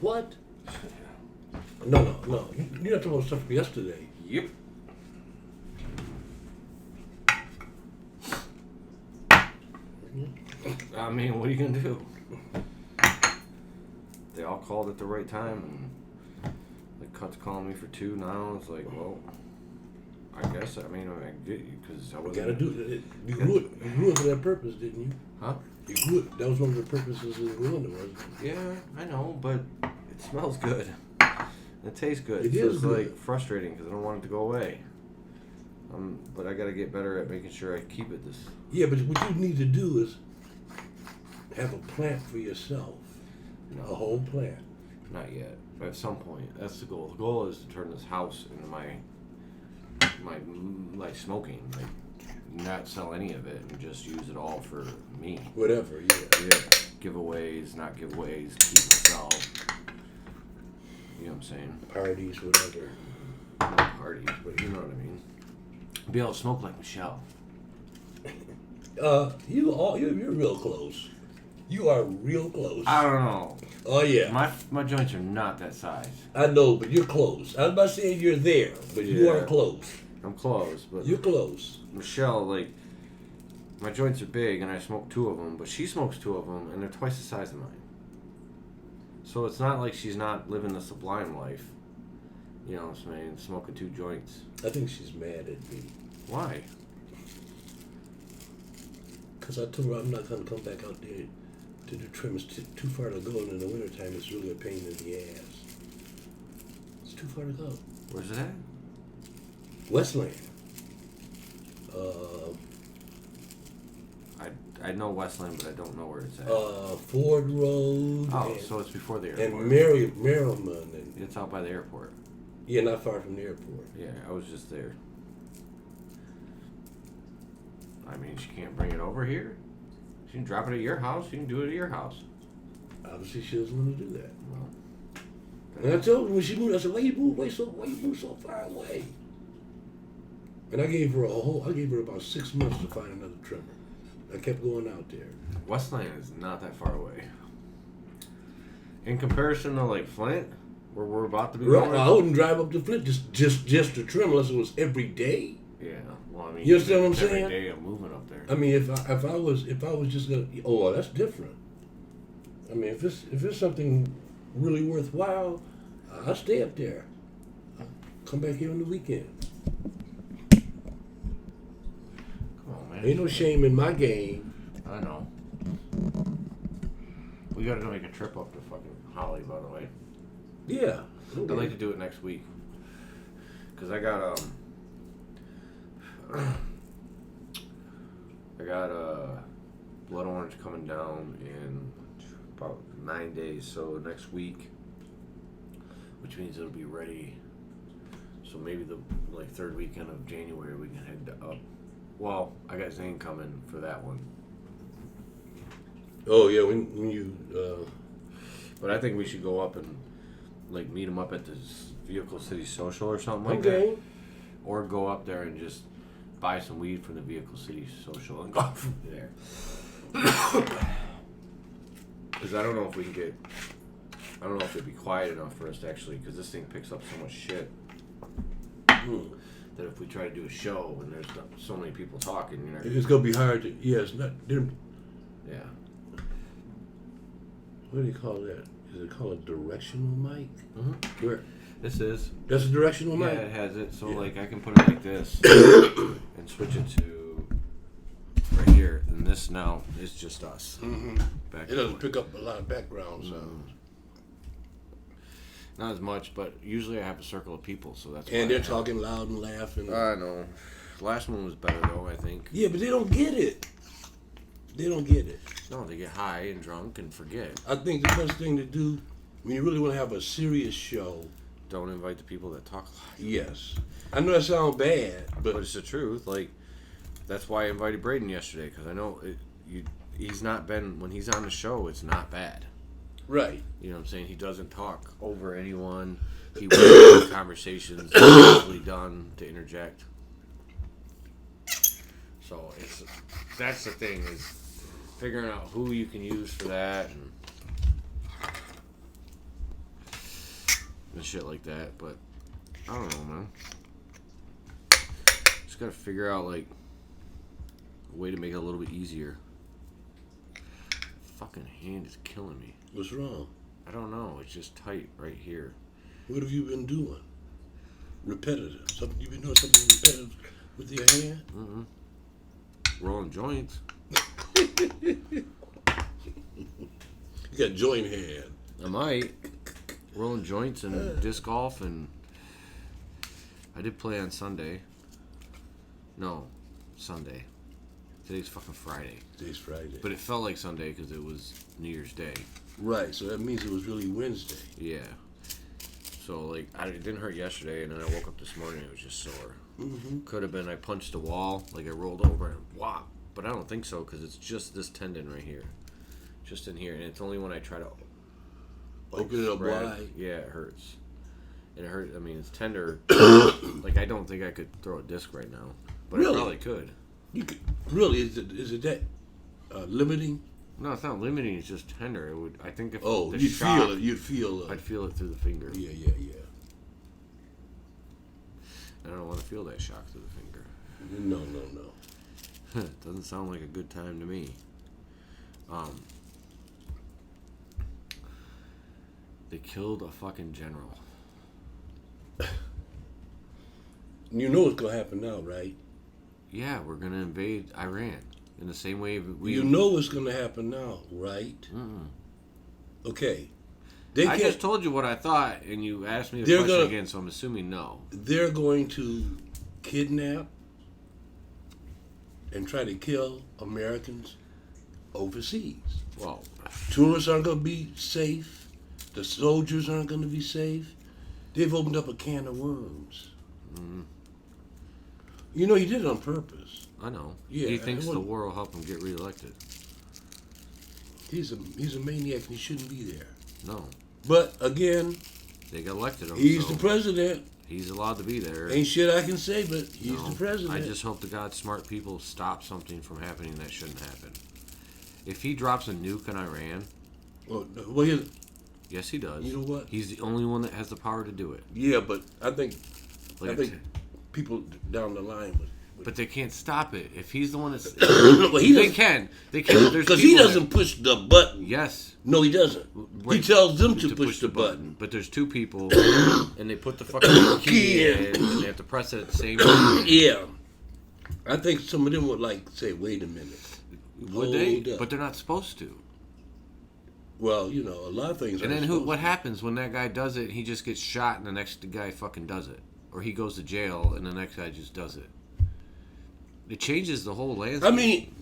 What? No. You're not talking about stuff from yesterday. Yep. I mean, what are you gonna do? They all called at the right time, and the Cut's calling me for 2 now. It's like, well, I guess. I get you because I wasn't. You gotta do it. You grew it for that purpose, didn't you? Huh? You grew it. That was one of the purposes of growing it, wasn't it? Yeah, I know, but it smells good. It tastes good. It so is it's good. like frustrating because I don't want it to go away. But I gotta get better at making sure I keep it this. Yeah, but what you need to do is have a plant for yourself. No. A whole plant. Not yet. But at some point, that's the goal. The goal is to turn this house into my like smoking, like not sell any of it and just use it all for me. Whatever, yeah. Yeah. Giveaways, not giveaways, keep myself. You know what I'm saying? Parties, whatever. Not parties, but you know what I mean. Be able to smoke like Michelle. You're real close. You are real close. I don't know. Oh yeah. My joints are not that size. I know, but you're close. I'm not saying you're there, but you Yeah. are close. I'm close, but You're close. Michelle, like, my joints are big and I smoke 2 of them, but she smokes 2 of them and they're twice the size of mine. So it's not like she's not living the sublime life. You know what I'm saying? Smoking 2 joints. I think she's mad at me. Why? Because I told her I'm not going to come back out there to do trim. It's too far to go, and in the wintertime, it's really a pain in the ass. It's too far to go. Where's it at? Westland. I know Westland, but I don't know where it's at. Ford Road. Oh, so it's before the airport. And Merriman. And, It's out by the airport. yeah, not far from the airport. Yeah, I was just there. I mean, she can't bring it over here. She can drop it at your house. You can do it at your house. Obviously, she doesn't want to do that. Well, And I told her when she moved, I said, why you move so far away? And I gave her about 6 months to find another trimmer. I kept going out there. Westland is not that far away. In comparison to like Flint, where we're about to be Right, going. I wouldn't drive up to Flint just to trim unless it was every day. Yeah, well, I mean, You understand what I'm saying? Every day I'm moving up there. I mean, if I was just gonna, well, that's different. I mean, if it's something really worthwhile, I'll stay up there. I'll come back here on the weekend. Come on, man. Ain't no shame in my game. I know. We gotta make a trip up to fucking Holly, by the way. Yeah. I'd like to do it next week. Cause I got blood orange coming down in about 9 days, so next week, which means it'll be ready. So maybe the third weekend of January we can head up. Well, I got Zane coming for that one. Oh yeah, when you. But I think we should go up and meet him up at this Vehicle City Social or something like Okay. that. Or go up there and just buy some weed from the Vehicle City Social and go from there. Because I don't know if we can get. I don't know if it'd be quiet enough for us to actually, because this thing picks up so much shit. That if we try to do a show and there's so many people talking, you're not. It's gonna be hard to. Yeah, it's not. Yeah. What do you call that? Is it called a directional mic? Mm-hmm. Where? This is. That's a directional Yeah, mic. it has it. So Yeah. I can put it like this and switch it to right here. And this now is just us. Mm-hmm. Back It doesn't pick up a lot of background sounds. Mm-hmm. Not as much, but usually I have a circle of people, so that's. And why they're I have- talking loud and laughing. I know. Last one was better though, I think. Yeah, but they don't get it. They don't get it. No, they get high and drunk and forget. I think the best thing to do when you really want to have a serious show. Don't invite the people that talk a lot. Yes, I know that sounds bad, But it's the truth. That's why I invited Braden yesterday, because I know he's not been, when he's on the show, it's not bad. right. You know what I'm saying? He doesn't talk over anyone. He waits for conversations easily done to interject. So that's the thing, is figuring out who you can use for that. And and shit like that. But I don't know, man. Just gotta figure out like a way to make it a little bit easier. Fucking hand is killing me. What's wrong? I don't know. It's just tight right here. What have you been doing? Repetitive. Something you've been doing something repetitive with your hand? Mm-mm. Rolling joints. You got joint hand. I might. Rolling joints and disc golf, and I did play on Sunday. No, Sunday. Today's fucking Friday. Today's Friday. But it felt like Sunday because it was New Year's Day. Right, so that means it was really Wednesday. Yeah. So, like, it didn't hurt yesterday, and then I woke up this morning and it was just sore. Mm-hmm. Could have been I punched a wall, like I rolled over and whop. But I don't think so because it's just this tendon right here. Just in here. And it's only when I try to Open it up wide. Yeah, it hurts. And it hurts. I mean, it's tender. Like, I don't think I could throw a disc right now. But Really? I probably could. You could really? Is it that limiting? No, it's not limiting. It's just tender. It would. I think if Oh, the you'd shock, feel it. You'd feel. I'd feel it through the finger. Yeah. I don't want to feel that shock through the finger. No. It doesn't sound like a good time to me. They killed a fucking general. You know what's gonna happen now, right? Yeah, we're gonna invade Iran in the same way we. You know what's gonna happen now, right? Mm-mm. Okay. I just told you what I thought, and you asked me the question again, so I'm assuming no. They're going to kidnap and try to kill Americans overseas. Well, Tourists aren't going to be safe. The soldiers aren't going to be safe. They've opened up a can of worms. mm, You know, he did it on purpose. I know. Yeah, He thinks the war will help him get reelected. He's a maniac and he shouldn't be there. No. But again, They got elected him. he's so the president. He's allowed to be there. Ain't shit I can say, but he's No. the president. I just hope to God smart people stop something from happening that shouldn't happen. If he drops a nuke on Iran, Well, yes, he does. you know what? He's the only one that has the power to do it. Yeah, but I think Like people down the line would. but they can't stop it. If he's the one that's, Well, he they doesn't, can. They can. There's because he people doesn't push the button. Yes. No, he doesn't. Right. He tells them to push the button. But there's two people, and they put the fucking key in, and they have to press it at the same time. Yeah, I think some of them would like say, "Wait a minute." Would they? Hold up. But they're not supposed to. Well, you know, a lot of things. And aren't then supposed what to. happens when that guy does it? He just gets shot, and the next guy fucking does it, or he goes to jail, and the next guy just does it. It changes the whole landscape. I mean,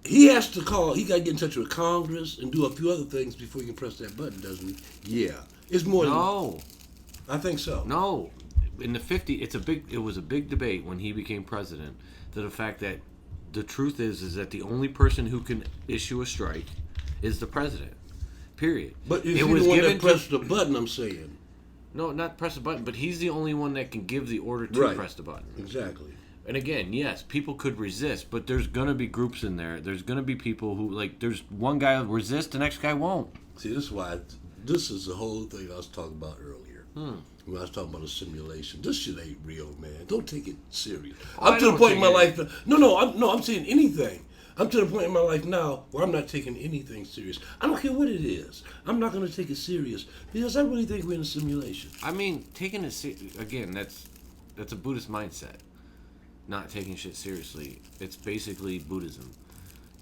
he has to call. He got to get in touch with Congress and do a few other things before he can press that button, doesn't he? Yeah, it's more. no, I think so. no. In the '50s, it was a big debate when he became president. To the fact that the truth is that the only person who can issue a strike is the president. Period. But is it he was the one given that pressed the button? I'm saying. No, not press the button, but he's the only one that can give the order to Right. press the button. Exactly. And again, yes, people could resist, but there's gonna be groups in there. There's gonna be people who there's one guy will resist, the next guy won't. See, this is why. This is the whole thing I was talking about earlier. When I was talking about a simulation. This shit ain't real, man. Don't take it serious. Oh, I'm to the point in my life. I'm saying anything. I'm to the point in my life now where I'm not taking anything serious. I don't care what it is. I'm not going to take it serious because I really think we're in a simulation. I mean, taking it again, that's a Buddhist mindset. Not taking shit seriously. It's basically Buddhism.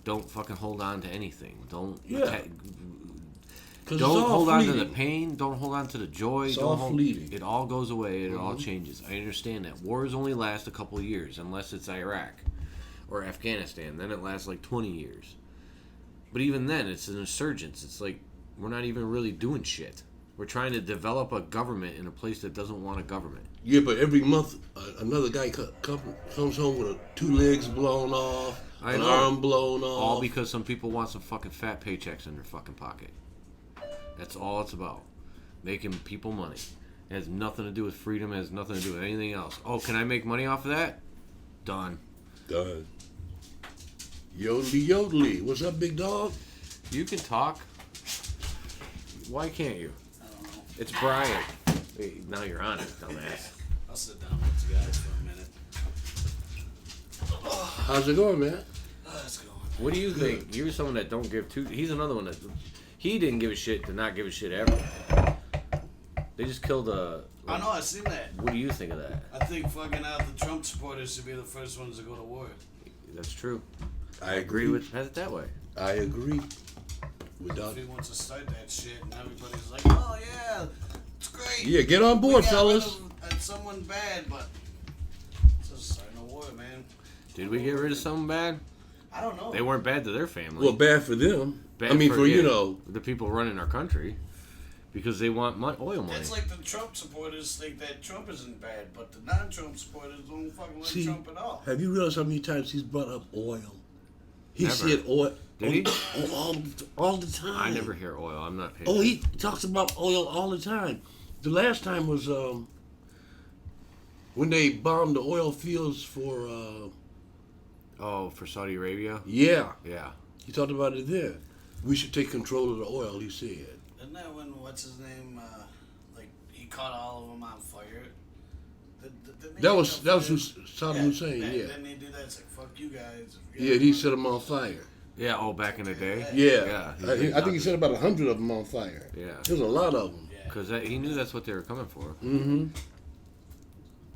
Don't fucking hold on to anything. Don't don't hold on to the pain. Don't hold on to the joy. It's all fleeting. It all goes away. It all changes. I understand that. Wars only last a couple of years, unless it's Iraq or Afghanistan. Then it lasts like 20 years. But even then, it's an insurgence. It's like we're not even really doing shit. We're trying to develop a government in a place that doesn't want a government. Yeah, but every month another guy comes home with 2 legs blown off, an arm blown off. All because some people want some fucking fat paychecks in their fucking pocket. That's all it's about. Making people money. It has nothing to do with freedom. It has nothing to do with anything else. Oh, can I make money off of that? Done. Done. Yodely, yodely. What's up, big dog? You can talk. Why can't you? I don't know. It's Brian. Hey, now you're on it, dumbass. I'll sit down with you guys for a minute. How's it going, man? It's going. What do you think? You're someone that don't give two. He's another one that he didn't give a shit to not give a shit ever. They just killed a. I know, I seen that. What do you think of that? I think fucking the Trump supporters should be the first ones to go to war. That's true. I agree with has it that way. I agree. If he wants to start that shit and everybody's like, oh yeah, it's great. Yeah, get on board, fellas. Someone bad, but it's just starting a war, man. Did we get rid of someone bad? I don't know. They weren't bad to their family. Well, bad for them. Bad I mean, for you know, the people running our country, because they want oil money. It's like the Trump supporters think that Trump isn't bad, but the non-Trump supporters don't fucking like Trump at all. Have you realized how many times he's brought up oil? He Never. said oil. Did he? All the time. I never hear oil. I'm not paying. Oh, he talks about oil all the time. The last time was when they bombed the oil fields for. For Saudi Arabia. Yeah. Yeah. He talked about it then. We should take control of the oil. He said. Isn't that when what's his name? Like he caught all of them on fire. That was Saddam Hussein. Yeah. Then they do that. It's like fuck you guys. Yeah, he set them on fire. Yeah. Oh, back in the day. Yeah. Yeah. I think he set about 100 of them on fire. Yeah. There's a lot of them. Because he knew that's what they were coming for. Mm-hmm.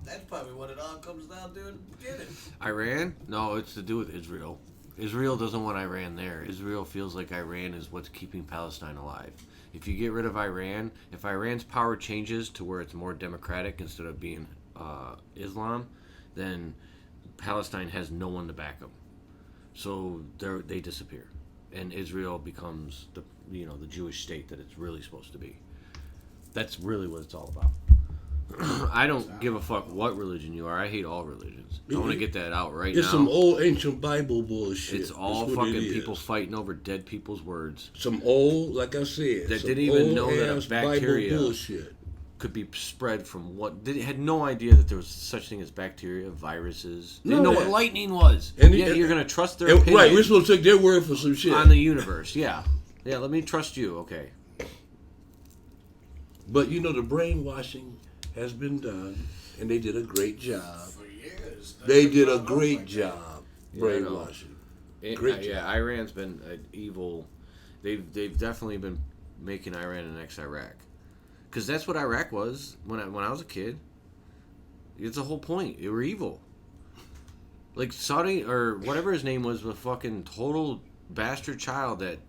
That's probably what it all comes down to in the beginning. Iran? No, it's to do with Israel. Israel doesn't want Iran there. Israel feels like Iran is what's keeping Palestine alive. If you get rid of Iran, if Iran's power changes to where it's more democratic instead of being Islam, then Palestine has no one to back them. So they disappear, and Israel becomes the Jewish state that it's really supposed to be. That's really what it's all about. I don't give a fuck what religion you are. I hate all religions. I want to get that out right now. It's some old ancient Bible bullshit. It's all fucking people fighting over dead people's words. Some old, like I said, that didn't even know that a bacteria could be spread from what. They had no idea that there was such thing as bacteria, viruses. They didn't know what lightning was. And you're going to trust their opinion. Right, we're supposed to take their word for some shit. On the universe, yeah. Yeah, let me trust you, okay. But the brainwashing has been done, and they did a great job. For years. They did a great job brainwashing. Great job. Yeah, Iran's been evil. They've definitely been making Iran an ex-Iraq. Because that's what Iraq was when I was a kid. It's the whole point. They were evil. Like Saudi, or whatever his name was a fucking total bastard child that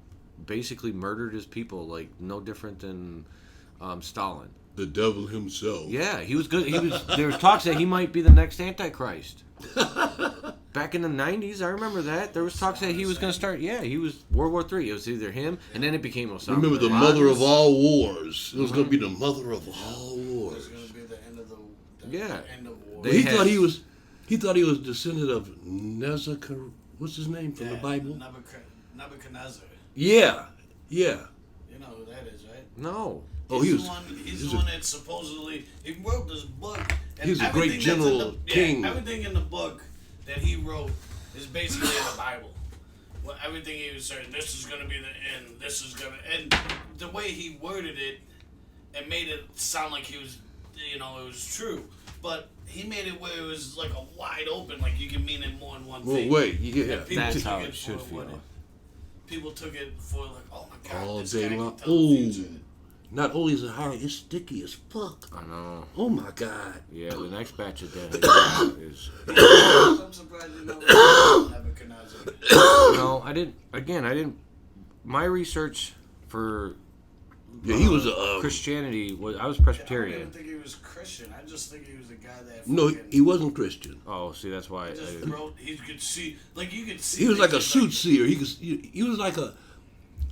basically murdered his people, like no different than Stalin. The devil himself. Yeah, he was good. There was talks that he might be the next Antichrist. Back in the 90s, I remember that. There was talks that he was going to start. Yeah, he was World War III. It was either him, and then it became Osama. Remember the mother of all wars. It was going to be the mother of all wars. It was going to be the end of the end of war. He thought he was descendant of Nebuchadnezzar. What's his name from the Bible? Nebuchadnezzar. Yeah. You know who that is, right? No. He's the one that supposedly he wrote this book. And he's a great general king. Everything in the book that he wrote is basically in the Bible. Well, everything he was saying, this is going to be the end. This is going to, and the way he worded it, it made it sound like he was, it was true. But he made it where it was like a wide open, like you can mean it more than one thing. Well, wait, yeah, that's how it should feel. People took it for like, oh my god, all this day guy long. can tell the future. Not only is it hard, it's sticky as fuck. I know. Oh my god. Yeah, the next batch of dead is. I'm surprised you know Nebuchadnezzar. No, I didn't. My research for he was a Christianity was. I was I Presbyterian. don't even think he was Christian. I just think he was a guy that. No, he wasn't Christian. Oh, see, that's why. He just wrote. He could see, like you could see. He was like a soothsayer. He was like a.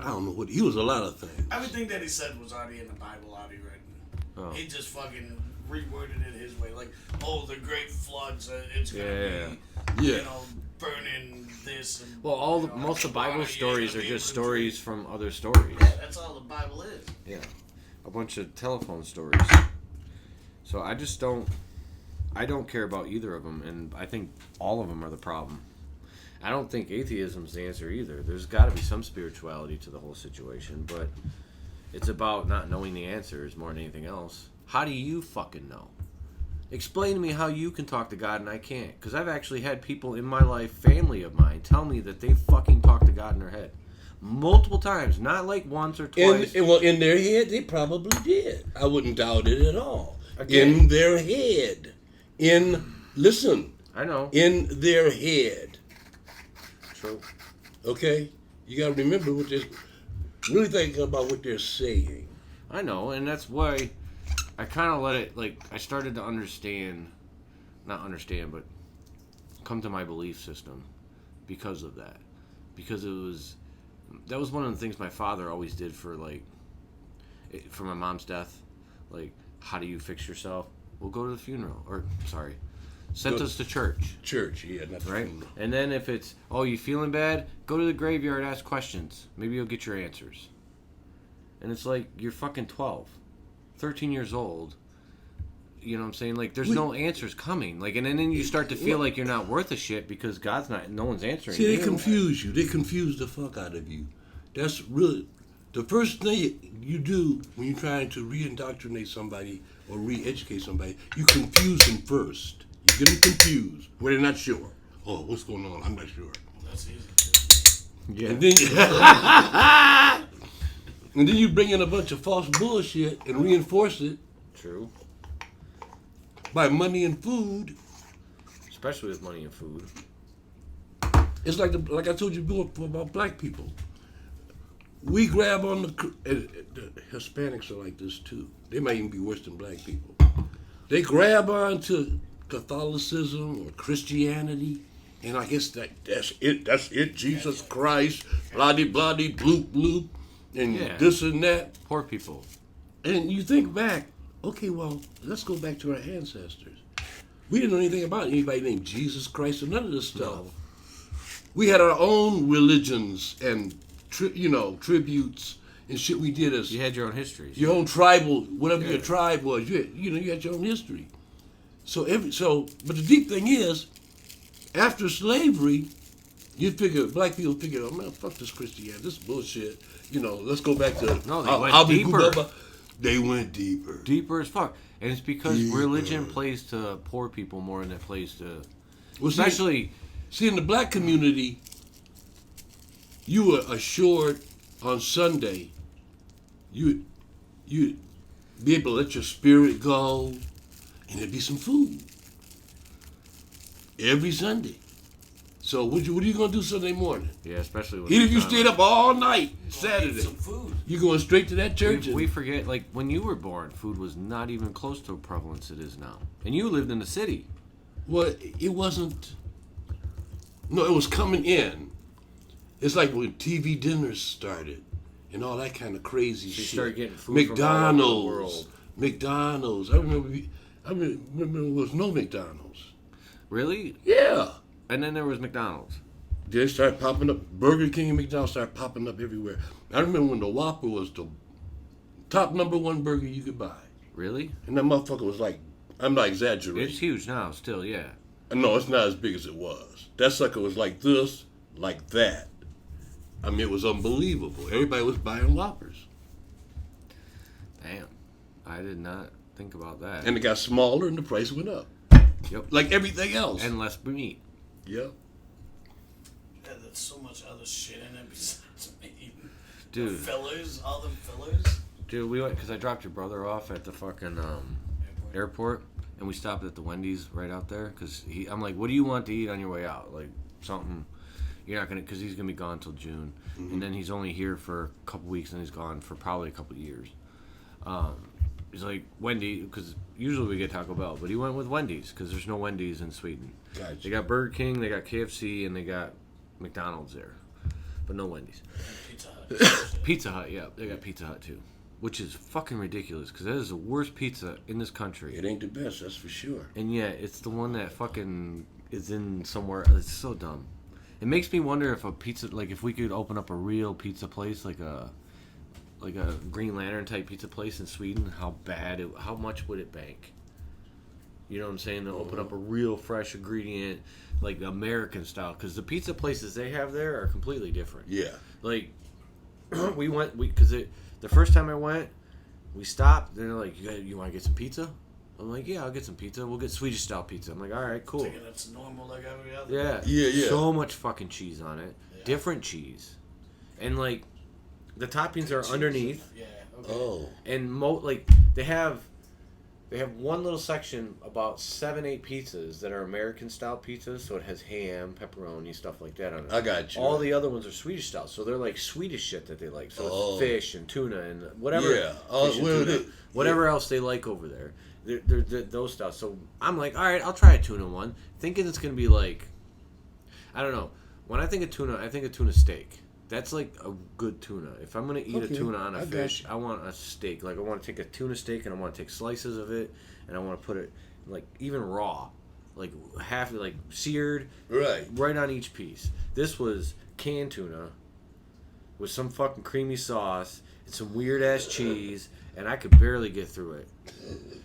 I don't know what he was. A lot of things. Everything that he said was already in the Bible, already written. Oh. He just fucking reworded it his way, like, oh, the great floods. It's gonna be, burning this. And, well, most of the Bible stories are just stories from other stories. Yeah, that's all the Bible is. Yeah, a bunch of telephone stories. So I just don't. I don't care about either of them, and I think all of them are the problem. I don't think atheism's the answer either. There's got to be some spirituality to the whole situation, but it's about not knowing the answers more than anything else. How do you fucking know? Explain to me how you can talk to God and I can't. Because I've actually had people in my life, family of mine, tell me that they fucking talk to God in their head. Multiple times. Not like once or twice. In their head, they probably did. I wouldn't doubt it at all. Again. In their head. Listen. I know. In their head. True. Okay? You got to remember what they're... Really think about what they're saying. I know, and that's why I kind of let it, like, I started to not understand, but come to my belief system because of that. Because that was one of the things my father always did for my mom's death. Like, how do you fix yourself? We'll go to the funeral. Or, sorry, sent us to church. Church, yeah, not the right? funeral. And then if it's, oh, you feeling bad? Go to the graveyard, ask questions. Maybe you'll get your answers. And it's like, you're fucking 12, 13 years old. You know what I'm saying? Like, there's no answers coming. Like, and then you start to feel like you're not worth a shit because no one's answering. See, they confuse you. They confuse the fuck out of you. That's really the first thing you do when you're trying to re-indoctrinate somebody or re-educate somebody. You confuse them first. You get them confused where they're not sure. Oh, what's going on? I'm not sure. That's easy. Yeah. And then you bring in a bunch of false bullshit and reinforce it. True. By money and food. Especially with money and food. It's like I told you before about black people. We grab on the Hispanics are like this too. They might even be worse than black people. They grab on to Catholicism or Christianity, and I guess that's it. Jesus Christ, bloody bloody bloop bloop, and this and that. Poor people. And you think back, okay, well, let's go back to our ancestors. We didn't know anything about anybody named Jesus Christ or none of this stuff. No. We had our own religions and tributes and shit we did as You had your own histories. your own tribal, whatever your tribe was. You had your own history. But the deep thing is, after slavery, black people figure, oh man, fuck this Christianity, this is bullshit. Let's go back to No, they went deeper. They went deeper. Deeper as fuck. And it's because religion plays to poor people more than it plays to... Well, especially... See, in the black community, you were assured on Sunday, you'd be able to let your spirit go, and there'd be some food. Every Sunday. So what are you going to do Sunday morning? Yeah, especially when... Even if you stayed up all night Saturday, Some food. you're going straight to that church. We forget, like, when you were born, food was not even close to a prevalence it is now. And you lived in the city. Well, it wasn't... No, it was coming in. It's like when TV dinners started and all that kind of crazy shit. Started getting food McDonald's. from all over the world. McDonald's. I remember there was no McDonald's. Really? Yeah. And then there was McDonald's. They started popping up. Burger King and McDonald's started popping up everywhere. I remember when the Whopper was the top #1 burger you could buy. Really? And that motherfucker was like, I'm not exaggerating. It's huge now, still, yeah. No, it's not as big as it was. That sucker was like this, like that. I mean, it was unbelievable. Everybody was buying Whoppers. Damn. I did not think about that. And it got smaller and the price went up. Yep. Like everything else. And less meat. Yep. Yeah, there's so much other shit in it besides meat. Dude. The fillers, all them fillers. Dude, we went, because I dropped your brother off at the fucking airport, and we stopped at the Wendy's right out there, because I'm like, what do you want to eat on your way out? Like, something, you're not going to, because he's going to be gone until June, and then he's only here for a couple weeks, and he's gone for probably a couple years. He's like, Wendy, because usually we get Taco Bell, but he went with Wendy's, because there's no Wendy's in Sweden. Gotcha. They got Burger King, they got KFC, and they got McDonald's there, but no Wendy's. Pizza Hut. Pizza Hut, yeah, they got Pizza Hut too, which is fucking ridiculous because that is the worst pizza in this country. It ain't the best, that's for sure. And yet, it's the one that fucking is in somewhere. It's so dumb. It makes me wonder if a pizza, like if we could open up a real pizza place, like a Green Lantern type pizza place in Sweden, how much would it bank? You know what I'm saying? To open up a real fresh ingredient, like American style, because the pizza places they have there are completely different. Yeah. Like, because the first time I went, we stopped. They're like, you want to get some pizza? I'm like, yeah, I'll get some pizza. We'll get Swedish style pizza. I'm like, all right, cool. Thinking it's normal like every other. Yeah. Yeah. So much fucking cheese on it. Yeah. Different cheese. And, like, the toppings are Cheese. underneath. Yeah. Okay. Oh. And, they have one little section, about 7-8 pizzas that are American style pizzas. So it has ham, pepperoni, stuff like that on it. I got you. All the other ones are Swedish style. So they're like Swedish shit that they like. So Oh. it's fish and tuna and whatever. Yeah. Fish and Well, tuna, whatever else they like over there. They're those stuff. So I'm like, all right, I'll try a tuna one, thinking it's gonna be like, I don't know. When I think of tuna, I think of tuna steak. That's like a good tuna. If I'm gonna eat a tuna on a fish, I want a steak. Like I want to take a tuna steak and I want to take slices of it and I want to put it like even raw, like half like seared, right on each piece. This was canned tuna with some fucking creamy sauce and some weird ass cheese, and I could barely get through it.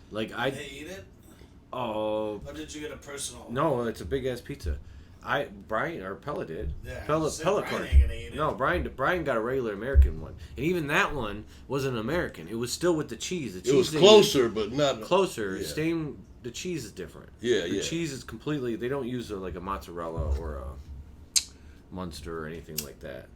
Like Did they eat it? Oh. Or did you get a personal? No, it's a big ass pizza. Pella did. Yeah. Pella Brian corner. ain't gonna eat it. No, Brian got a regular American one, and even that one wasn't American. It was still with the cheese. The cheese It was closer, but not closer. Yeah. Same. The cheese is different. Yeah, the yeah. cheese is completely. They don't use like a mozzarella or a Munster or anything like that.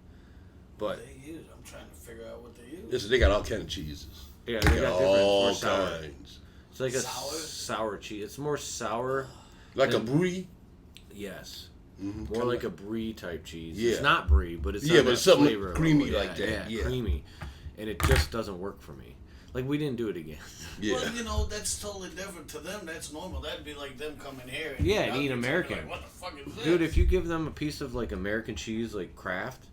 But They use. I'm trying to figure out what they use. Listen, they got all kind of cheeses. yeah, They they got got different. all More sour. kinds. It's like a Sour? sour cheese. It's more sour. Like a And- brie. Yes. Mm-hmm. More like a brie type cheese. Yeah. It's not brie, but it's Yeah, on but that something flavor creamy level. like that, yeah. Creamy, and it just doesn't work for me. Like we didn't do it again. Yeah. Well, you know, that's totally different. To them, that's normal. That'd be like them coming here. And Yeah, and I'd eat be American. Like, what the fuck is this? Dude, if you give them a piece of like American cheese, like Kraft,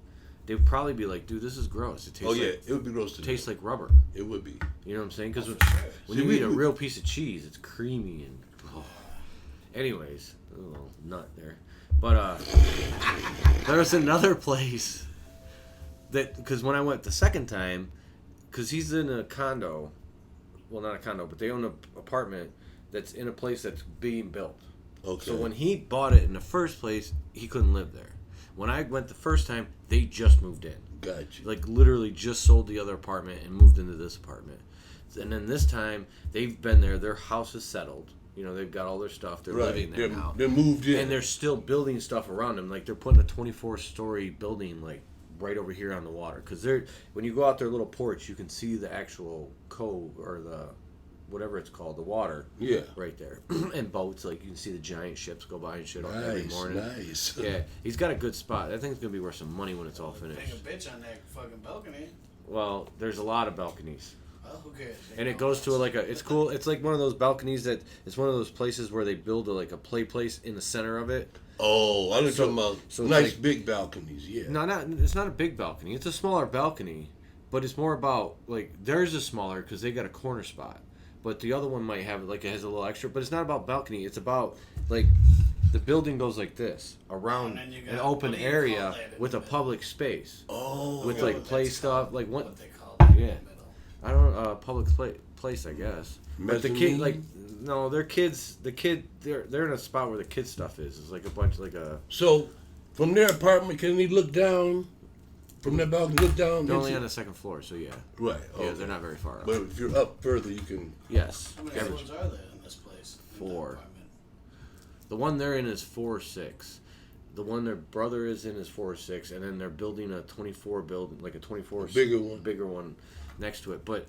they'd probably be like, "Dude, this is gross. It tastes Oh yeah, like it would be roasted. tastes like rubber." It would be. You know what I'm saying? Because Oh, for sure. when See, you we- eat a real piece of cheese, it's creamy and. Oh. Anyways, a little nut there, but there was another place that because when I went the second time, because he's in a condo, well not a condo, but they own an apartment that's in a place that's being built. Okay. So when he bought it in the first place, he couldn't live there. When I went the first time, they just moved in. Got you. Like literally just sold the other apartment and moved into this apartment. And then this time they've been there. Their house is settled. You know, they've got all their stuff. They're living there now. They're moved in. And they're still building stuff around them. Like they're putting a 24-story building like right over here on the water. Because they're when you go out their little porch, you can see the actual cove or the whatever it's called, the water. Yeah. Right there. And boats, like you can see the giant ships go by and shit every Nice, morning. nice. Yeah, he's got a good spot. I think it's gonna be worth some money when it's all Being finished. a bitch on that fucking balcony. Well, there's a lot of balconies. Well, who cares? And it goes to like a, it's cool. It's like one of those balconies that it's one of those places where they build like a play place in the center of it. Oh, I know So- talking about so it's nice like- big balconies. Yeah. No, it's not a big balcony. It's a smaller balcony, but it's more about like theirs is smaller because they got a corner spot, but the other one might have like it has a little extra. But it's not about balcony. It's about like the building goes like this around And then you an got- open what do you call area that in with the a middle? public space Oh. with Yeah, like what play that's stuff. called. Like what? What they call that in Yeah. the middle. I don't know, public place, I guess. But the kid, Mezzanine? like, no, their kids, they're in a spot where the kid stuff is. It's like a bunch, like a. So, from their apartment, can they look down? From their balcony, look down. They're only into- on the second floor, so yeah. Right. Yeah, okay. they're not very far up. But if you're up further, you can. Yes. How many Average. floors are there in this place? In that 4. apartment? The one they're in is 4 or 6. The one their brother is in is 4 or 6, and then they're building a 24 building, like a 24 bigger one next to it. But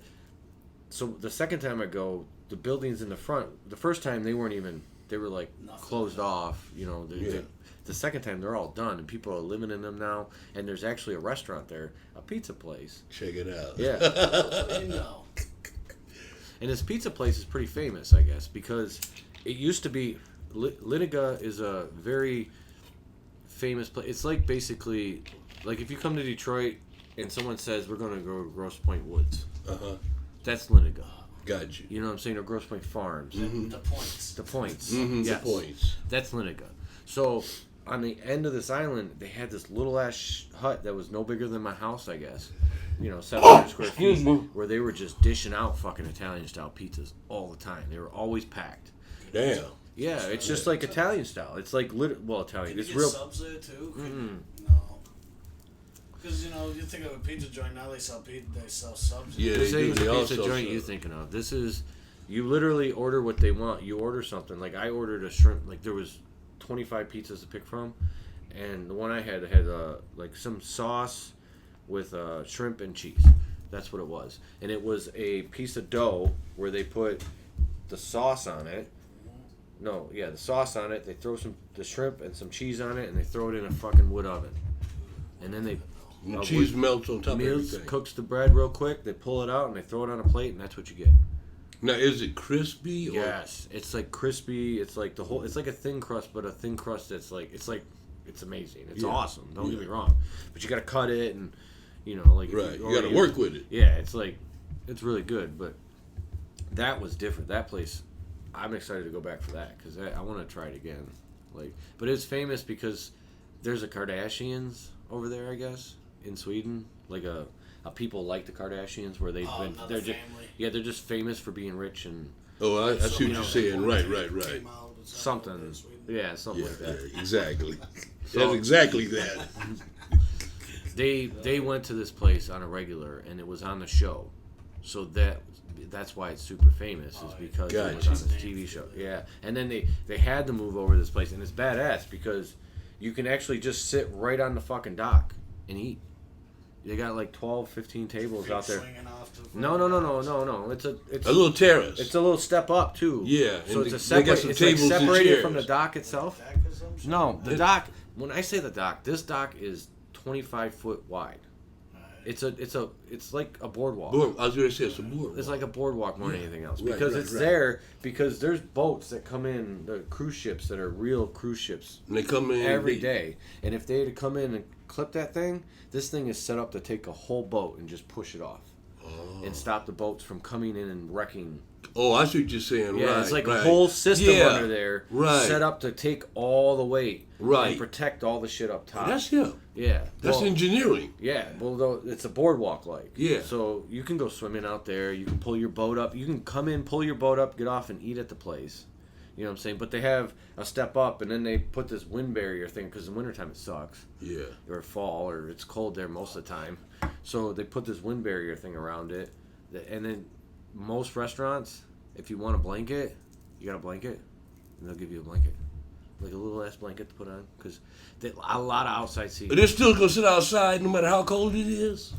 so the second time I go, the buildings in the front. The first time they weren't even. They were like Nothing. closed off. You know. Yeah. The second time they're all done, and people are living in them now. And there's actually a restaurant there, a pizza place. Check it out. Yeah. You know. And this pizza place is pretty famous, I guess, because it used to be. Liniga is a very famous place. It's like basically, like if you come to Detroit and someone says we're going to go to Grosse Pointe Woods, that's Liniga. Got you. You know what I'm saying? Or Grosse Pointe Farms. The points. The points. Mm-hmm. Yes. The points. That's Liniga. So on the end of this island, they had this little ass hut that was no bigger than my house, I guess. You know, 700 square feet, where they were just dishing out fucking Italian style pizzas all the time. They were always packed. Damn. Yeah, it's just like Italian style. It's like Italian. Can you It's get real. subs there too? Mm-mm. No. Because you think of a pizza joint now, they sell pizza, they sell subs. Yeah, This they ain't do. They the pizza also joint sell- you thinking of. This is, you literally order what they want. You order something. Like I ordered a shrimp. Like there was 25 pizzas to pick from, and the one I had like some sauce with shrimp and cheese. That's what it was. And it was a piece of dough where they put the sauce on it. No, yeah, the sauce on it. They throw the shrimp and some cheese on it, and they throw it in a fucking wood oven. And then they And the cheese melts on top of meals everything. cooks the bread real quick. They pull it out and they throw it on a plate, and that's what you get. Now, is it crispy? Or? Yes, it's like crispy. It's like it's like a thin crust, but a thin crust that's like it's amazing. It's Yeah. awesome. Don't get Yeah. me wrong, but you got to cut it and like if Right. You already- got to work with it. Yeah, it's really good, but that was different. That place, I'm excited to go back for that because I want to try it again. But it's famous because there's a Kardashians over there, I guess, in Sweden. Like a people like the Kardashians where they've been another they're just family. they're just famous for being rich and Oh, I see what you're saying. Right. Came out with something. Yeah, something Yeah, like that. yeah, exactly. So- That's exactly that. They went to this place on a regular, and it was on the show, so that's why it's super famous is because it was Gotcha. on this TV show. Yeah, and then they had to move over to this place, and it's badass because you can actually just sit right on the fucking dock and eat. They got like 12, 15 tables out there. Swinging off the No. It's A little terrace. it's a little step up too. Yeah, So and it's a they got separate. some It's like tables and separated from the chairs. dock itself. deck or some shit? No, the dock. When I say the dock, this dock is 25 foot wide. It's like a boardwalk. I was going to say it's a boardwalk. It's like a boardwalk more than anything else Right, because right, it's right. there because there's boats that come in, the cruise ships that are real cruise ships And they come in every day. And if they had to come in and clip that thing, this thing is set up to take a whole boat and just push it off and stop the boats from coming in and wrecking. Oh, I see what you're saying. Yeah, right, it's like right. a whole system Yeah, under there right. set up to take all the weight Right. and protect all the shit up top. That's him. Yeah. That's Well, engineering. Yeah, well, though it's a boardwalk like. Yeah. So you can go swimming out there. You can pull your boat up. You can come in, pull your boat up, get off, and eat at the place. You know what I'm saying? But they have a step up, and then they put this wind barrier thing because in wintertime it sucks. Yeah. Or fall, or it's cold there most of the time. So they put this wind barrier thing around it. And then most restaurants, if you want a blanket, you got a blanket, and they'll give you a blanket. Like a little ass blanket to put on. Because a lot of outside seating. But they're still going to sit outside no matter how cold it is?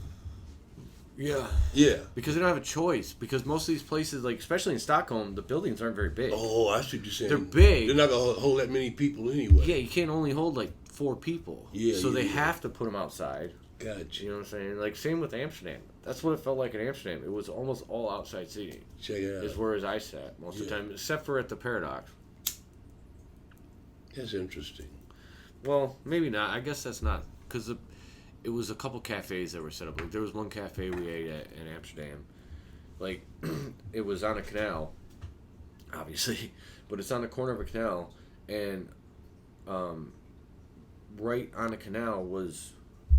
Yeah. Yeah. Because they don't have a choice. Because most of these places, like especially in Stockholm, the buildings aren't very big. Oh, I see what you're saying. They're big. They're not going to hold that many people anyway. Yeah, you can't only hold like 4 people. Yeah, So they yeah. have to put them outside. Gotcha. You know what I'm saying? Like same with Amsterdam. That's what it felt like in Amsterdam. It was almost all outside seating. Check it Is out. where I sat most of the Yeah. time, except for at the Paradox. That's interesting. Well, maybe not. I guess that's not because it was a couple cafes that were set up. Like there was one cafe we ate at in Amsterdam. Like it was on a canal, obviously, but it's on the corner of a canal, and right on the canal was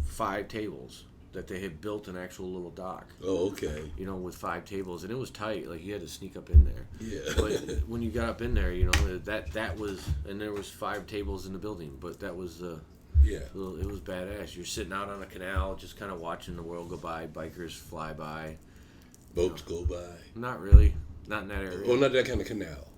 5 tables that they had built an actual little dock. Oh, okay. You know, with 5 tables, and it was tight. Like you had to sneak up in there. Yeah. But when you got up in there, you know that was, and there was 5 tables in the building. But that was Yeah. it was badass. You're sitting out on a canal, just kind of watching the world go by. Bikers fly by. Boats go by. Not really, not in that area. Oh, not that kind of canal.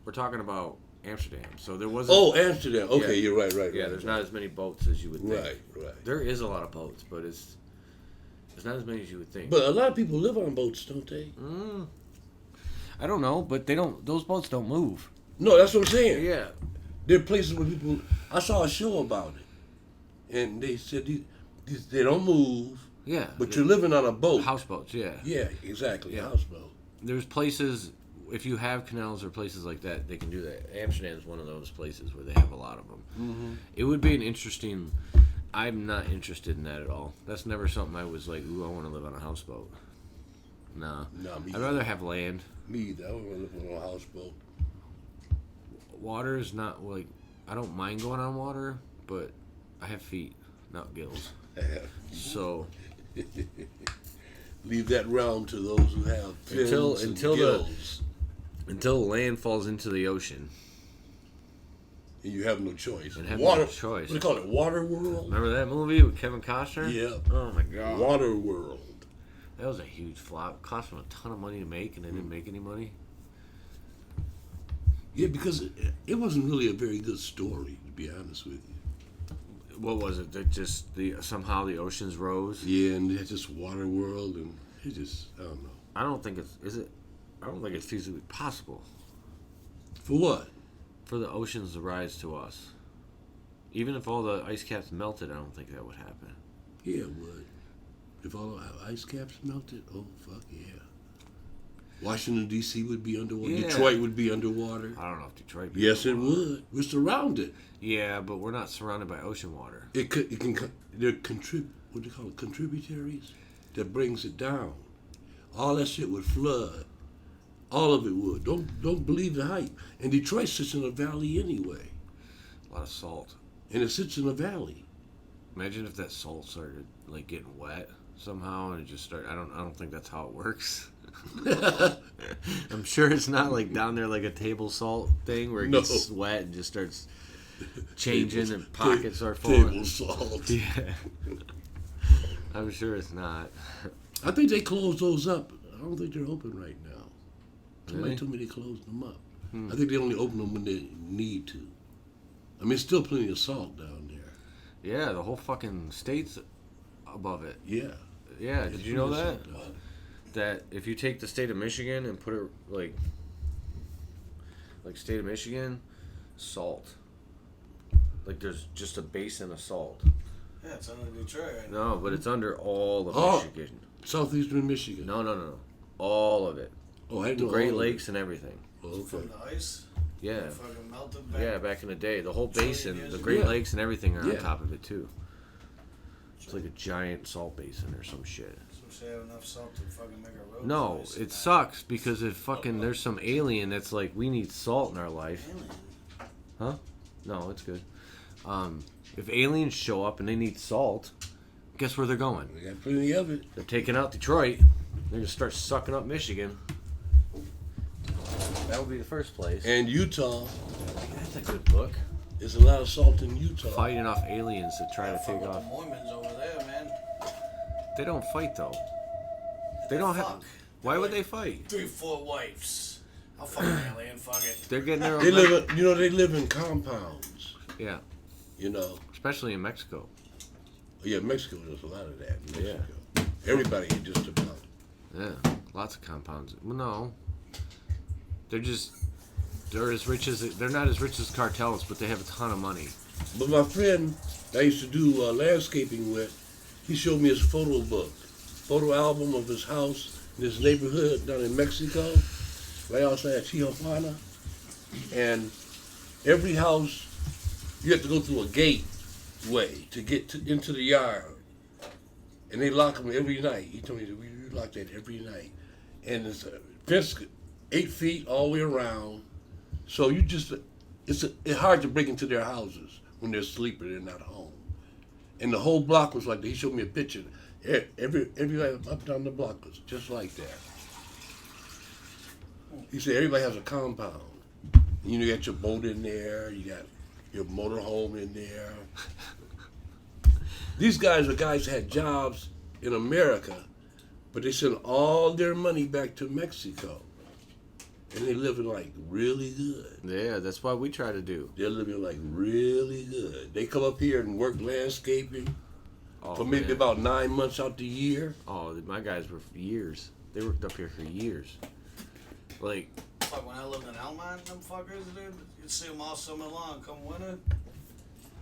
We're talking about Amsterdam, so there wasn't. Oh, Amsterdam. Okay, Yeah. you're right. yeah, right, there's right. not as many boats as you would think. Right. There is a lot of boats, but it's not as many as you would think. But a lot of people live on boats, don't they? I don't know, but they don't. Those boats don't move. No, that's what I'm saying. Yeah. There are places where people. I saw a show about it, and they said these they don't move, Yeah. but you're living on a boat. Houseboats, yeah. Yeah, exactly. Yeah. Houseboat. There's places, if you have canals or places like that, they can do that. Amsterdam is one of those places where they have a lot of them. Mm-hmm. It would be an interesting. I'm not interested in that at all. That's never something I was like, ooh, I want to live on a houseboat. Nah. Nah, me I'd either. rather have land. Me either. I don't want to live on a houseboat. Water is not like, I don't mind going on water, but I have feet, not gills. So Leave that realm to those who have fins Until and the- gills. until land falls into the ocean, and you have no choice. And have Water, no choice. What do they call it? Water World? Remember that movie with Kevin Costner? Yeah. Oh my god. Water World. That was a huge flop. Cost them a ton of money to make, and they didn't make any money. Yeah, because it wasn't really a very good story, to be honest with you. What was it? That just somehow the oceans rose. Yeah, and they had this Water World, and it just, I don't know. I don't think it's I don't think it's feasibly possible For what? for the oceans to rise to us. Even if all the ice caps melted, I don't think that would happen. Yeah, it would. If all the ice caps melted, oh, fuck yeah. Washington, D.C. would be underwater. Yeah. Detroit would be underwater. I don't know if Detroit. Yes, it would. We're surrounded. Yeah, but we're not surrounded by ocean water. It can, they're what do you call it, contributaries that brings it down. All that shit would flood. All of it would. Don't believe the hype. And Detroit sits in a valley anyway. A lot of salt. And it sits in a valley. Imagine if that salt started like getting wet somehow, and it just started. I don't think that's how it works. I'm sure it's not like down there like a table salt thing where it gets wet and just starts changing and pockets are falling. Table salt. Yeah. I'm sure it's not. I think they closed those up. I don't think they're open right now. Somebody Really? told me they closed them up. I think they only open them when they need to. I mean, still plenty of salt down there. Yeah, the whole fucking state's above it. Yeah. Yeah, did you know plenty of that? salt down there. That if you take the state of Michigan and put it like state of Michigan, salt. Like there's just a basin of salt. Yeah, it's under Detroit right now. No, but it's under all of Oh. Michigan. Southeastern Michigan. No. All of it. Oh, I The know. Great all of Lakes and everything. it. Oh, okay. From the ice. Yeah. Fucking melted back. Yeah, back in the day. The whole Trillion basin, years the ago. Great Yeah. Lakes and everything are Yeah. on top of it too. It's like a giant salt basin or some shit. So they have enough salt to fucking make a road. No, choice it and sucks because if fucking there's some alien that's like, we need salt in our life. Alien. Huh? No, it's good. If aliens show up and they need salt, guess where they're going? We got plenty of it. They're taking out Detroit. They're gonna start sucking up Michigan. That would be the first place. And Utah. That's a good book. There's a lot of salt in Utah. Fighting off aliens to try to Fuck take with off. the Mormons over there, man. They don't fight though. They don't have. Fuck. Why would they fight? 3-4 wives. I'll fucking alien. Fuck it. They're getting their own. They live, they live in compounds. Yeah, You know. especially in Mexico. Yeah, Mexico does a lot of that. In Yeah. Mexico. Everybody just about. Yeah, lots of compounds. Well, no, they're as rich as they're not as rich as cartels, but they have a ton of money. But my friend I used to do landscaping with, he showed me his photo album of his house in his neighborhood down in Mexico, right outside Tijuana. And every house, you have to go through a gateway to get into the yard. And they lock them every night. He told me we lock that every night. And it's a fence 8 feet all the way around. So it's hard to break into their houses when they're sleeping, they're not home. And the whole block was like that. He showed me a picture. Everybody up and down the block was just like that. He said everybody has a compound. You know, you got your boat in there, you got your motor home in there. These guys are guys that had jobs in America, but they send all their money back to Mexico. And they living like really good. Yeah, that's what we try to do. They're living like really good. They come up here and work landscaping for maybe man. about 9 months out the year. Oh, my guys were for years. They worked up here for years. Like, Fuck, when I lived in Almont, them fuckers, dude, you'd see them all summer long. Come winter,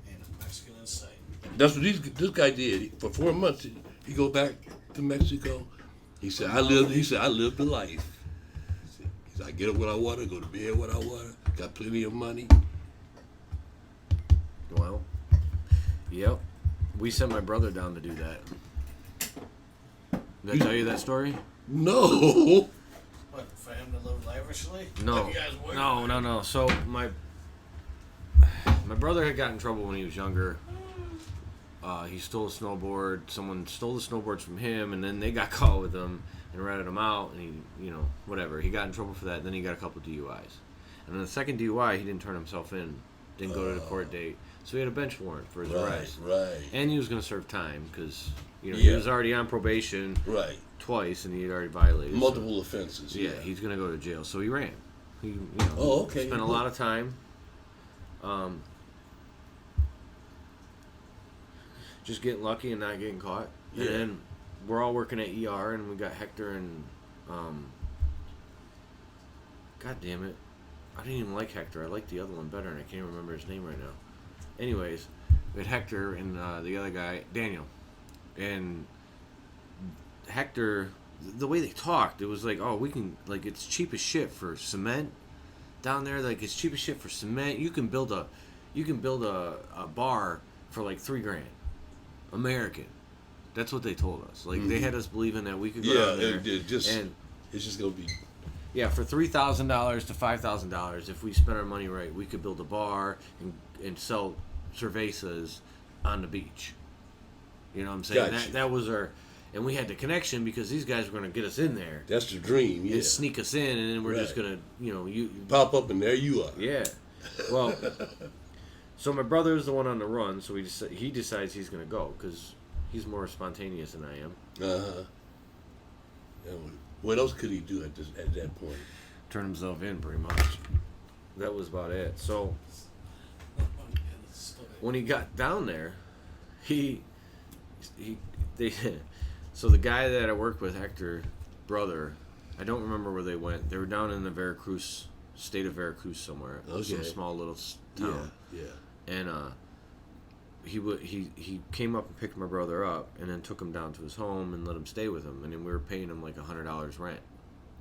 ain't a Mexican in sight. That's what this guy did. For 4 months, he go back to Mexico. He said, I lived the life. He said, I get up when I want to, go to bed when I want to, got plenty of money. well, yep. We sent my brother down to do that. Did I tell you that story? No. What, for him to live lavishly? No, Like you guys work? no. So my brother had got in trouble when he was younger. He stole a snowboard. Someone stole the snowboards from him, and then they got caught with him and ratted him out. And he, whatever. He got in trouble for that. Then he got a couple DUIs. And on the second DUI, he didn't turn himself in Didn't go to the court date. So he had a bench warrant for his arrest. Right. And he was going to serve time because, he Yeah. was already on probation Right. twice and he had already violated. Multiple offenses. Yeah, he's going to go to jail. So he ran. He, okay. spent a lot of time. Just getting lucky and not getting caught. Yeah. And then we're all working at ER and we got Hector and God damn it. I didn't even like Hector. I liked the other one better and I can't remember his name right now. Anyways, we had Hector and the other guy, Daniel. And Hector, the way they talked, it was like, oh, we can, like, it's cheap as shit for cement down there. Like, it's cheap as shit for cement. You can build a bar for like $3,000 American. That's what they told us. Like, they had us believing that we could go down there. It's just gonna be. Yeah, for $3,000 to $5,000, if we spent our money right, we could build a bar and sell cervezas on the beach. You know what I'm saying? Gotcha. That was our, and we had the connection because these guys were going to get us in there. That's the dream. Yeah. And sneak us in, and then we're just Right. going to, you Pop up and there you are. Yeah. Well, so my brother's the one on the run, so he decides he's going to go because he's more spontaneous than I am. What else could he do at that point? Turn himself in, pretty much. That was about it. So when he got down there, so the guy that I worked with, Hector, brother, I don't remember where they went. They were down in the state of Veracruz somewhere, some small little town. Yeah. And he came up and picked my brother up, and then took him down to his home and let him stay with him. And then we were paying him like $100 rent,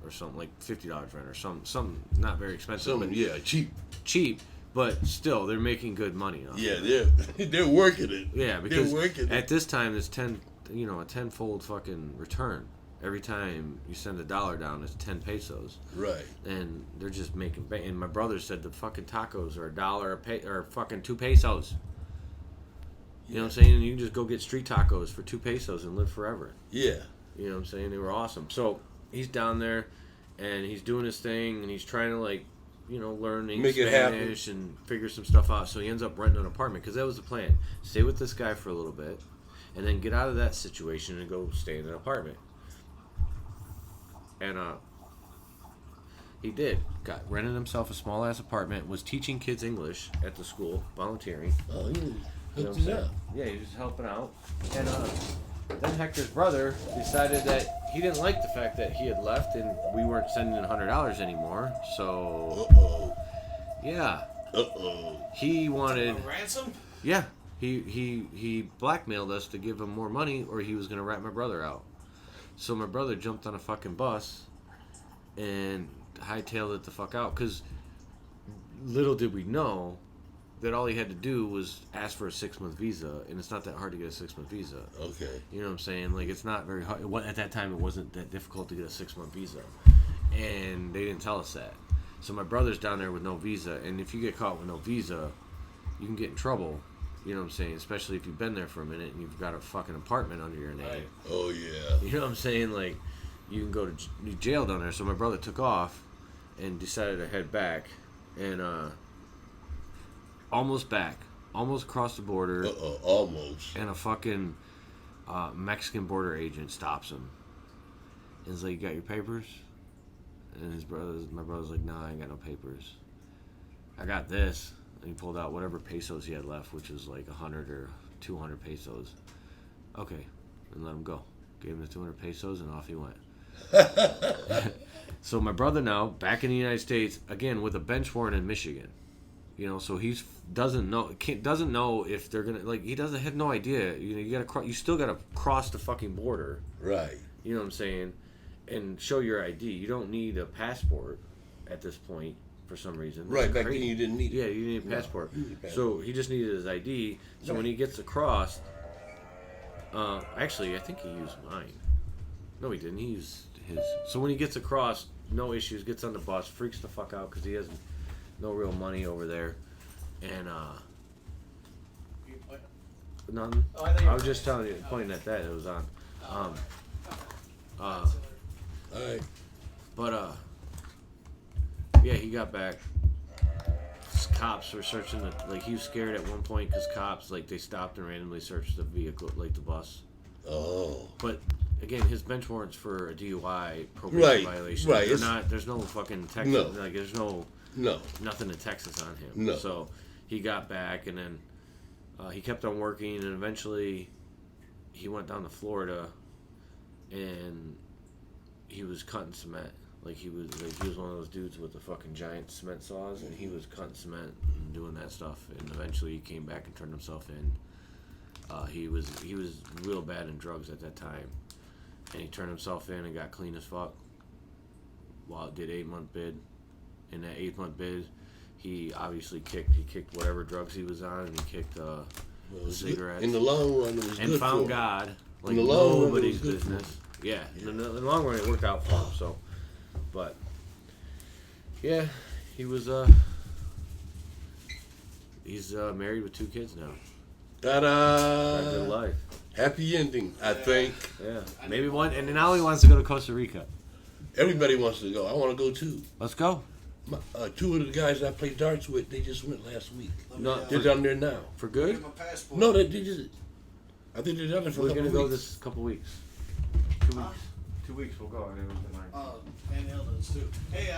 or something, like $50 rent, or something not very expensive. But cheap. But still, they're making good money off it. Yeah, they're working it. Yeah, because they're working at this time, it's a tenfold fucking return. Every time you send $1 down, it's 10 pesos. Right. And they're just making bank. And my brother said the fucking tacos are $1 or fucking 2 pesos. You know what I'm saying? And you can just go get street tacos for 2 pesos and live forever. Yeah. You know what I'm saying? They were awesome. So he's down there, and he's doing his thing, and he's trying to, like, learn Spanish and figure some stuff out. So he ends up renting an apartment because that was the plan. Stay with this guy for a little bit, and then get out of that situation and go stay in an apartment. And he did. Rented himself a small ass apartment. Was teaching kids English at the school, volunteering. Oh, You know what I'm saying? Yeah, he was helping out. And then Hector's brother decided that he didn't like the fact that he had left and we weren't sending $100 anymore. So, yeah. He wanted A ransom? Yeah, he blackmailed us to give him more money, or he was gonna rat my brother out. So my brother jumped on a fucking bus and hightailed it the fuck out. Cause little did we know that all he had to do was ask for a 6-month visa, and it's not that hard to get a 6-month visa. Okay. You know what I'm saying? Like, it's not very hard. At that time, it wasn't that difficult to get a 6-month visa, and they didn't tell us that. So my brother's down there with no visa, and if you get caught with no visa, you can get in trouble. You know what I'm saying? Especially if you've been there for a minute and you've got a fucking apartment under your name. Right. Oh, yeah. You know what I'm saying? Like, you can go to jail down there. So my brother took off and decided to head back, and almost across the border. Almost. And a fucking Mexican border agent stops him. And he's like, "You got your papers?" And my brother's like, "Nah, I ain't got no papers. I got this." And he pulled out whatever pesos he had left, which was like 100 or 200 pesos. Okay, and let him go. Gave him the 200 pesos, and off he went. So my brother now back in the United States again with a bench warrant in Michigan. You know, so he doesn't know if they're gonna, like, he had no idea. You still gotta cross the fucking border. Right. You know what I'm saying? And show your ID. You don't need a passport at this point for some reason. Right, back then you didn't need it. Yeah, you didn't need a passport. You need a passport. So he just needed his ID. So when he gets across, actually, I think he used mine. No, he didn't. He used his. So when he gets across, no issues, gets on the bus, freaks the fuck out because he has no real money over there. And, nothing. Oh, I thought you I were was just telling you, pointing at that, it was on. All right. But, yeah, he got back. cops were searching the, like, he was scared at one point because cops, like, they stopped and randomly searched the vehicle, like the bus. Oh. But again, his bench warrants for a DUI probation violation. Right. They're not. There's no fucking Texas. No. Like, there's no nothing in Texas on him. No. So he got back, and then he kept on working, and eventually he went down to Florida, and he was cutting cement. Like he was one of those dudes with the fucking giant cement saws, and he was cutting cement and doing that stuff. And eventually he came back and turned himself in. He was real bad in drugs at that time, and he turned himself in and got clean as fuck. While it did 8-month bid. In that 8-month bid, he obviously kicked whatever drugs he was on, and he kicked cigarettes. In the long run, it was and good found for God like in the long nobody's run, it was good business. Yeah, in the long run, it worked out for him. So, but yeah, he was he's married with 2 kids now. Got a good life. Happy ending, I think. Yeah, maybe one, and now he wants to go to Costa Rica. Everybody wants to go. I want to go too. Let's go. 2 of the guys I play darts with, they just went last week. No, They're down there now. For good? Get my passport. No, they just. I think they're down there for a We're couple gonna go weeks. this couple weeks. 2 weeks. 2 weeks we'll go. And Hilda's too. Hey,